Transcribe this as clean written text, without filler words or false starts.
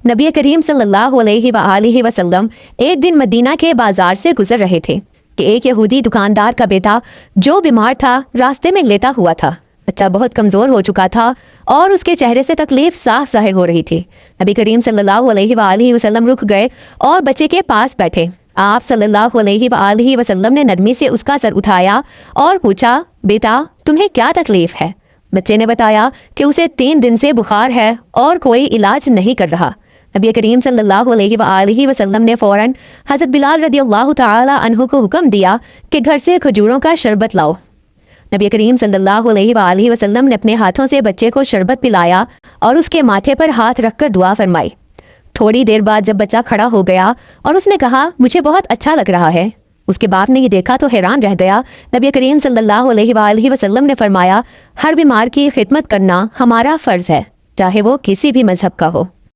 نبی کریم صلی اللہ علیہ وآلہ وسلم ایک دن مدینہ کے بازار سے گزر رہے تھے کہ ایک یہودی دکاندار کا بیٹا جو بیمار تھا راستے میں لیٹا ہوا تھا۔ بچہ بہت کمزور ہو چکا تھا اور اس کے چہرے سے تکلیف صاف ظاہر ہو رہی تھی۔ نبی کریم صلی اللہ علیہ وآلہ وسلم رک گئے اور بچے کے پاس بیٹھے۔ آپ صلی اللہ علیہ وآلہ وسلم نے نرمی سے اس کا سر اٹھایا اور پوچھا، بیٹا تمہیں کیا تکلیف ہے؟ بچے نے بتایا کہ اسے 3 دن سے بخار ہے اور کوئی علاج نہیں کر رہا۔ نبی کریم صلی اللہ علیہ وآلہ وسلم نے فوراً حضرت بلال رضی اللہ تعالی عنہ کو حکم دیا کہ گھر سے کھجوروں کا شربت لاؤ۔ نبی کریم صلی اللہ علیہ وآلہ وسلم نے اپنے ہاتھوں سے بچے کو شربت پلایا اور اس کے ماتھے پر ہاتھ رکھ کر دعا فرمائی۔ تھوڑی دیر بعد جب بچہ کھڑا ہو گیا اور اس نے کہا مجھے بہت اچھا لگ رہا ہے، اس کے باپ نے یہ دیکھا تو حیران رہ گیا۔ نبی کریم صلی اللہ علیہ وآلہ وسلم نے فرمایا، ہر بیمار کی خدمت کرنا ہمارا فرض ہے، چاہے وہ کسی بھی مذہب کا ہو۔